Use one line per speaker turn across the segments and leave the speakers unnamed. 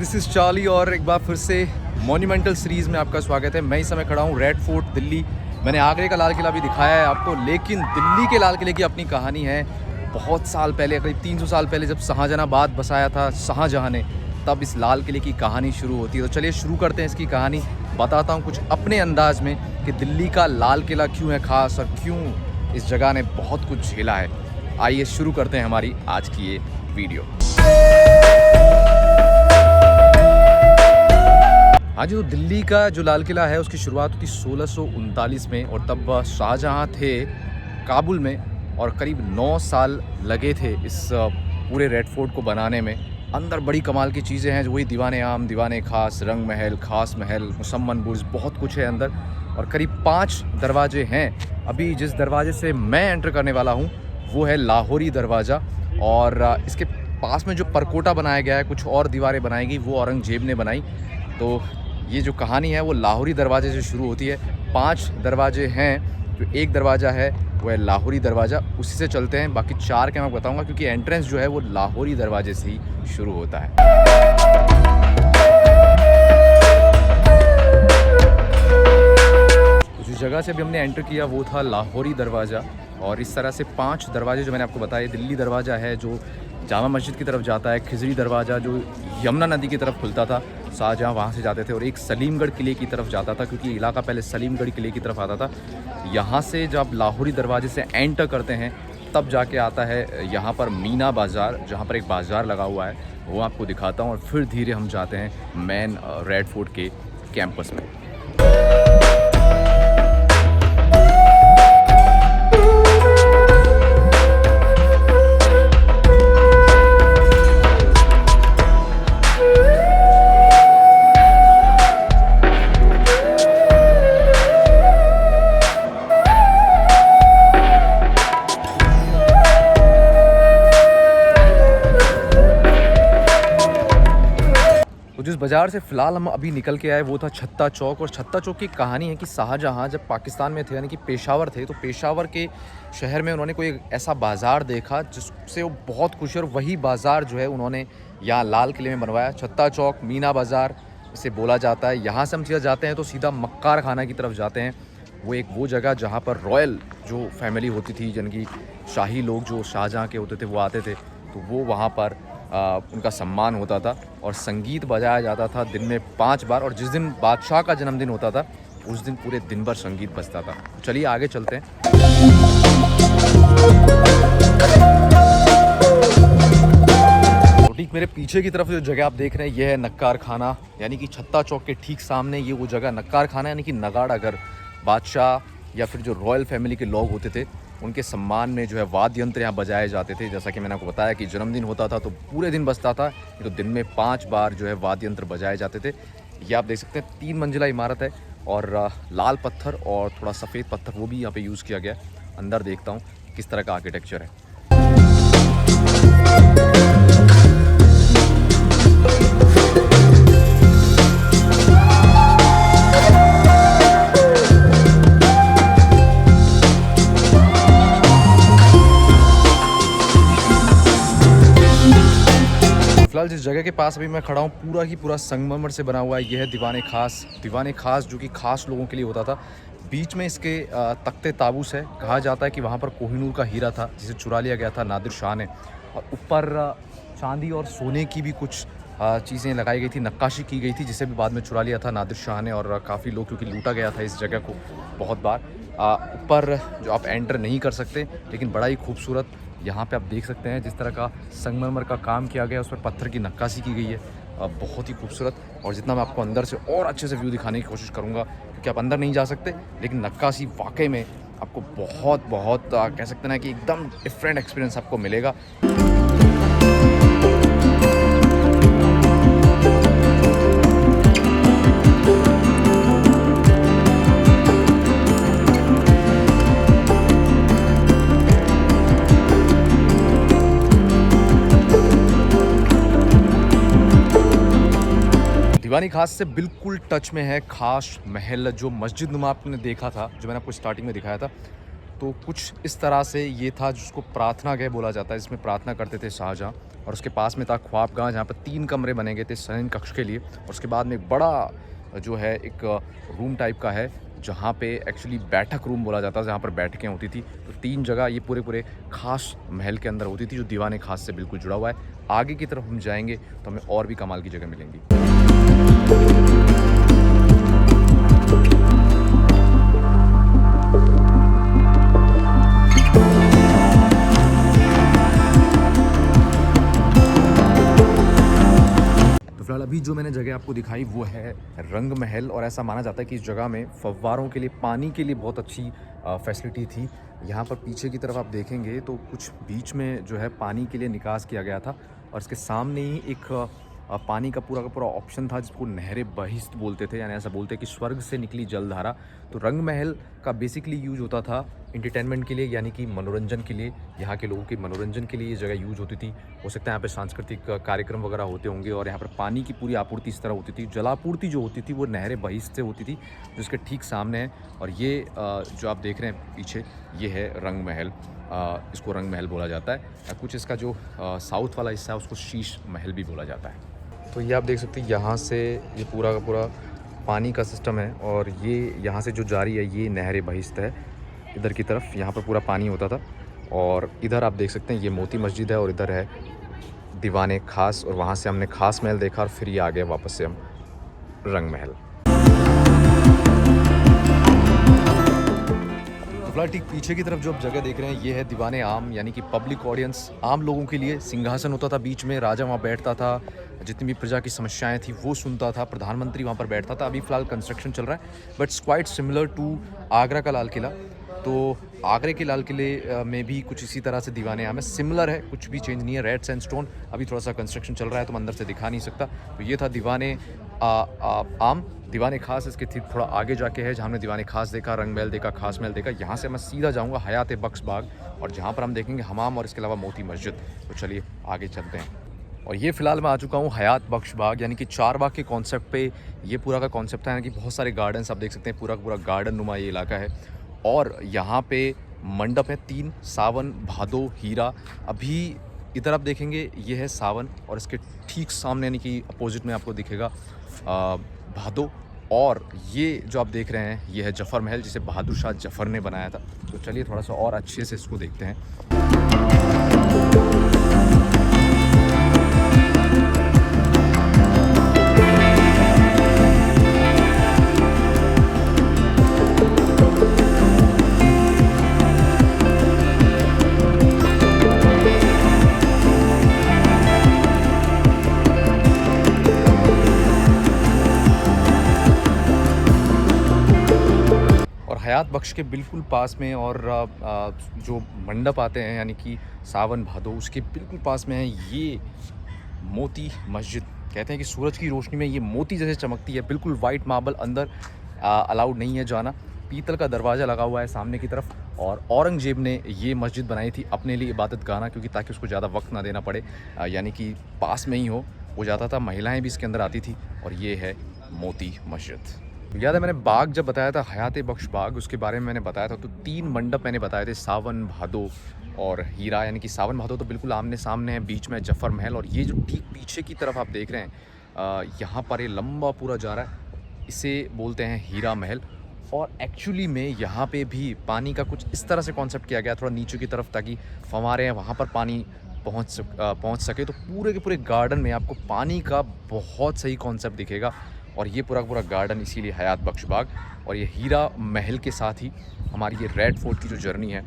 This is Charlie और एक बार फिर से मॉन्यूमेंटल सीरीज़ में आपका स्वागत है। मैं इस समय खड़ा हूँ रेड फोर्ट दिल्ली। मैंने आगरे का लाल किला भी दिखाया है आपको, लेकिन दिल्ली के लाल किले की अपनी कहानी है। बहुत साल पहले, करीब 300 साल पहले जब शाहजहानाबाद बसाया था शाहजहां ने, तब इस लाल किले की कहानी शुरू होती है। तो चलिए शुरू करते हैं इसकी कहानी। बताता हूँ कुछ अपने अंदाज में कि दिल्ली का लाल किला क्यों है ख़ास और क्यों इस जगह ने बहुत कुछ झेला है। आइए शुरू करते हैं हमारी आज की ये वीडियो। आज जो दिल्ली का जो लाल किला है उसकी शुरुआत हुई 1639 में, और तब शाहजहां थे काबुल में और करीब 9 साल लगे थे इस पूरे रेड फोर्ट को बनाने में। अंदर बड़ी कमाल की चीज़ें हैं, जो वही दीवाने आम, दीवाने खास, रंग महल, खास महल, मुसम्मन बुर्ज, बहुत कुछ है अंदर। और करीब 5 दरवाजे हैं। अभी जिस दरवाजे से मैं एंटर करने वाला हूँ वो है लाहौरी दरवाज़ा, और इसके पास में जो परकोटा बनाया गया है, कुछ और दीवारें बनाई गई, वो औरंगजेब ने बनाई। तो ये जो कहानी है वो लाहौरी दरवाजे से शुरू होती है। 5 दरवाजे हैं, जो एक दरवाज़ा है वो है लाहौरी दरवाज़ा, उसी से चलते हैं। बाकी 4 के मैं बताऊंगा, क्योंकि एंट्रेंस जो है वो लाहौरी दरवाजे से ही शुरू होता है। तो जिस जगह से अभी हमने एंटर किया वो था लाहौरी दरवाज़ा, और इस तरह से 5 दरवाजे जो मैंने आपको बताए। दिल्ली दरवाज़ा है जो जामा मस्जिद की तरफ जाता है, खिजरी दरवाज़ा जो यमुना नदी की तरफ खुलता था, शाहजहां वहाँ से जाते थे, और एक सलीमगढ़ किले की तरफ जाता था, क्योंकि इलाका पहले सलीमगढ़ किले की तरफ आता था। यहाँ से जब लाहौरी दरवाजे से एंटर करते हैं तब जाके आता है यहाँ पर मीना बाज़ार, जहाँ पर एक बाज़ार लगा हुआ है, वो आपको दिखाता हूँ। और फिर धीरे हम जाते हैं मेन रेड फोर्ट के कैंपस में। जिस बाज़ार से फ़िलहाल हम अभी निकल के आए वो था छत्ता चौक। और छत्ता चौक की कहानी है कि शाहजहां जब पाकिस्तान में थे, यानी कि पेशावर थे, तो पेशावर के शहर में उन्होंने कोई ऐसा बाज़ार देखा जिससे वो बहुत खुश है, और वही बाज़ार जो है उन्होंने यहाँ लाल किले में बनवाया। छत्ता चौक, मीना बाज़ार इसे बोला जाता है। यहाँ से हम सीधा जाते हैं तो सीधा मक्कार खाना की तरफ जाते हैं। वो जगह जहाँ पर रॉयल जो फैमिली होती थी, यानी कि शाही लोग जो शाहजहां के होते थे वो आते थे, तो वो वहाँ पर उनका सम्मान होता था और संगीत बजाया जाता था दिन में 5 बार। और जिस दिन बादशाह का जन्मदिन होता था उस दिन पूरे दिन भर संगीत बजता था। तो चलिए आगे चलते हैं। तो ठीक मेरे पीछे की तरफ जो जगह आप देख रहे हैं ये है नक्कार खाना, यानी कि छत्ता चौक के ठीक सामने ये वो जगह नक्कार खाना, यानी कि नगाड़ा घर। बादशाह या फिर जो रॉयल फैमिली के लोग होते थे उनके सम्मान में जो है वाद्य यंत्र यहाँ बजाए जाते थे। जैसा कि मैंने आपको बताया कि जन्मदिन होता था तो पूरे दिन बजता था, तो दिन में 5 बार जो है वाद्य यंत्र बजाए जाते थे। ये आप देख सकते हैं 3 मंजिला इमारत है, और लाल पत्थर और थोड़ा सफ़ेद पत्थर वो भी यहाँ पे यूज़ किया गया। अंदर देखता हूँ किस तरह का आर्किटेक्चर है। फिलहाल जिस जगह के पास अभी मैं खड़ा हूँ पूरा ही पूरा संगमरमर से बना हुआ है। यह है दीवाने खास। दीवाने खास जो कि खास लोगों के लिए होता था। बीच में इसके तख्ते ताबूस है। कहा जाता है कि वहाँ पर कोहिनूर का हीरा था जिसे चुरा लिया गया था नादिर शाह ने, और ऊपर चांदी और सोने की भी कुछ चीज़ें लगाई गई थी, नक्काशी की गई थी, जिसे भी बाद में चुरा लिया था नादिर शाह ने। और काफ़ी लोग, क्योंकि लूटा गया था इस जगह को बहुत बार। ऊपर जो आप एंटर नहीं कर सकते, लेकिन बड़ा ही खूबसूरत यहाँ पे आप देख सकते हैं जिस तरह का संगमरमर का काम किया गया, उस पर पत्थर की नक्काशी की गई है, बहुत ही खूबसूरत। और जितना मैं आपको अंदर से और अच्छे से व्यू दिखाने की कोशिश करूँगा, क्योंकि आप अंदर नहीं जा सकते, लेकिन नक्काशी वाकई में आपको बहुत कह सकते हैं कि एकदम डिफरेंट एक्सपीरियंस आपको मिलेगा। दीवानी खास से बिल्कुल टच में है खास महल, जो मस्जिद नुमा आपने देखा था, जो मैंने आपको स्टार्टिंग में दिखाया था, तो कुछ इस तरह से ये था, जिसको प्रार्थना गृह बोला जाता है, जिसमें प्रार्थना करते थे शाहजहाँ। और उसके पास में था ख्वाबगाह, जहाँ पर 3 कमरे बने गए थे शयन कक्ष के लिए। और उसके बाद में एक बड़ा जो है एक रूम टाइप का है, जहाँ पे एक्चुअली बैठक रूम बोला जाता है, जहाँ पर बैठकें होती थी। तो 3 जगह ये पूरे खास महल के अंदर होती थी, जो दीवाने खास से बिल्कुल जुड़ा हुआ है। आगे की तरफ हम जाएंगे तो हमें और भी कमाल की जगह मिलेंगी। फिलहाल अभी जो मैंने जगह आपको दिखाई वो है रंग महल, और ऐसा माना जाता है कि इस जगह में फव्वारों के लिए, पानी के लिए बहुत अच्छी फैसिलिटी थी। यहाँ पर पीछे की तरफ आप देखेंगे तो कुछ बीच में जो है पानी के लिए निकास किया गया था, और इसके सामने ही एक पानी का पूरा ऑप्शन था, जिसको नहरे बहिश्त बोलते थे, यानी ऐसा बोलते हैं कि स्वर्ग से निकली जलधारा। तो रंग महल का बेसिकली यूज होता था एंटरटेनमेंट के लिए, यानी कि मनोरंजन के लिए। यहाँ के लोगों के मनोरंजन के लिए ये जगह यूज होती थी। हो सकता है यहाँ पे सांस्कृतिक कार्यक्रम वगैरह होते होंगे, और यहाँ पर पानी की पूरी आपूर्ति इस तरह होती थी। जलापूर्ति जो होती थी वो नहरे बहिश्त से होती थी, जिसके ठीक सामने है। और ये जो आप देख रहे हैं पीछे, ये है रंग महल। इसको रंग महल बोला जाता है। कुछ इसका जो साउथ वाला हिस्सा है उसको शीश महल भी बोला जाता है। तो ये आप देख सकते हैं, यहाँ से ये पूरा का पूरा पानी का सिस्टम है, और ये यहाँ से जो जारी है ये नहरे बहिश्त है। इधर की तरफ यहाँ पर पूरा पानी होता था, और इधर आप देख सकते हैं ये मोती मस्जिद है, और इधर है दीवाने खास। और वहाँ से हमने खास महल देखा, और फिर ये आ गए वापस से हम रंग महल। फिलहाल ठीक पीछे की तरफ जो आप जगह देख रहे हैं ये है दीवाने आम, यानी कि पब्लिक ऑडियंस। आम लोगों के लिए सिंहासन होता था बीच में, राजा वहाँ बैठता था, जितनी भी प्रजा की समस्याएं थी वो सुनता था, प्रधानमंत्री वहाँ पर बैठता था। अभी फ़िलहाल कंस्ट्रक्शन चल रहा है, but it's quite similar to Agra का लाल किला। तो आगरे के लाल किले में भी कुछ इसी तरह से दीवाने आम है, सिमिलर है, कुछ भी चेंज नहीं है। रेड सैंडस्टोन, अभी थोड़ा सा कंस्ट्रक्शन चल रहा है तो मैं अंदर से दिखा नहीं सकता। तो ये था दीवाने आम। दीवाने खास इसके ठीक थोड़ा आगे जाके है, जहाँ हमने दीवाने खास देखा, रंग महल देखा, खास महल देखा। यहाँ से मैं सीधा जाऊँगा हयात बख्श बाग, और जहाँ पर हम देखेंगे हमाम और इसके अलावा मोती मस्जिद। तो चलिए आगे चलते हैं। और ये फ़िलहाल मैं आ चुका हूँ हयात बख्श बाग, यानी कि चार बाग के कॉन्सेप्ट पे ये पूरा का कॉन्सेप्ट है। यानी कि बहुत सारे गार्डन्स आप देख सकते हैं, पूरा का पूरा गार्डन नुमा ये इलाका है। और यहाँ पे मंडप है 3, सावन, भादो, हीरा। अभी इधर आप देखेंगे ये है सावन, और इसके ठीक सामने यानी कि अपोजिट में आपको दिखेगा भादो। और ये जो आप देख रहे हैं ये है जफ़र महल, जिसे बहादुर शाह जफ़र ने बनाया था। तो चलिए थोड़ा सा और अच्छे से इसको देखते हैं। हयात बख्श के बिल्कुल पास में और जो मंडप आते हैं यानी कि सावन भादो, उसके बिल्कुल पास में है ये मोती मस्जिद। कहते हैं कि सूरज की रोशनी में ये मोती जैसे चमकती है, बिल्कुल वाइट मार्बल। अंदर अलाउड नहीं है जाना, पीतल का दरवाज़ा लगा हुआ है सामने की तरफ। और औरंगजेब ने ये मस्जिद बनाई थी अपने लिए इबादत गाना, क्योंकि ताकि उसको ज़्यादा वक्त ना देना पड़े, यानी कि पास में ही हो वो जाता था। महिलाएँ भी इसके अंदर आती थी। और ये है मोती मस्जिद। याद है मैंने बाग जब बताया था, हयात बख्श बाग, उसके बारे में मैंने बताया था। तो 3 मंडप मैंने बताए थे, सावन, भादो और हीरा। यानी कि सावन भादो तो बिल्कुल आमने सामने है, बीच में जफ़र महल। और ये जो ठीक पीछे की तरफ आप देख रहे हैं, यहाँ पर ये लंबा पूरा जा रहा है, इसे बोलते हैं हीरा महल। और एक्चुअली में यहाँ पे भी पानी का कुछ इस तरह से कॉन्सेप्ट किया गया, थोड़ा नीचे की तरफ, ताकि फव्वारे हैं वहाँ पर पानी पहुँच सके। तो पूरे के पूरे गार्डन में आपको पानी का बहुत सही कॉन्सेप्ट दिखेगा। और ये पूरा पूरा गार्डन इसीलिए हयात बख्श बाग। और ये हीरा महल के साथ ही हमारी ये रेड फोर्ट की जो जर्नी है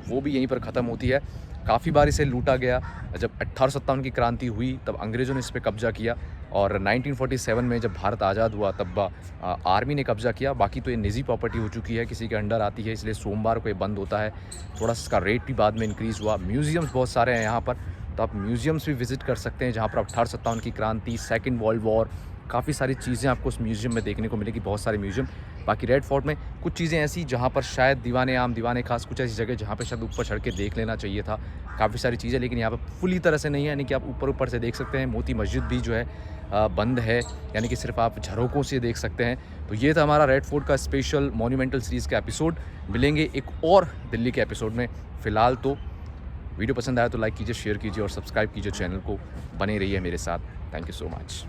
वो भी यहीं पर ख़त्म होती है। काफ़ी बार इसे लूटा गया। जब 1857 की क्रांति हुई तब अंग्रेज़ों ने इस पर कब्ज़ा किया, और 1947 में जब भारत आज़ाद हुआ तब आर्मी ने कब्ज़ा किया। बाकी तो ये निजी प्रॉपर्टी हो चुकी है, किसी के अंडर आती है, इसलिए सोमवार को ये बंद होता है। थोड़ा सा इसका रेट भी बाद में इंक्रीज़ हुआ। म्यूज़ियम्स बहुत सारे हैं यहाँ पर, तो आप म्यूज़ियम्स भी विज़िट कर सकते हैं, जहाँ पर 1857 की क्रांति, सेकेंड वर्ल्ड वॉर, काफ़ी सारी चीज़ें आपको उस म्यूज़ियम में देखने को मिलेगी। बहुत सारे म्यूज़ियम बाकी रेड फोर्ट में कुछ चीज़ें ऐसी जहाँ पर शायद दीवाने आम, दीवाने खास, कुछ ऐसी जगह जहाँ पे शायद ऊपर चढ़ के देख लेना चाहिए था। काफ़ी सारी चीज़ें, लेकिन यहाँ पे फुली तरह से नहीं है, यानी कि आप ऊपर से देख सकते हैं। मोती मस्जिद भी जो है बंद है, यानी कि सिर्फ आप झरोकों से देख सकते हैं। तो ये था हमारा रेड फोर्ट का स्पेशल मॉन्यूमेंटल सीरीज़ का एपिसोड। मिलेंगे एक और दिल्ली के एपिसोड में। फ़िलहाल तो वीडियो पसंद आया तो लाइक कीजिए, शेयर कीजिए और सब्सक्राइब कीजिए चैनल को। बने रहिए मेरे साथ। Thank you so much.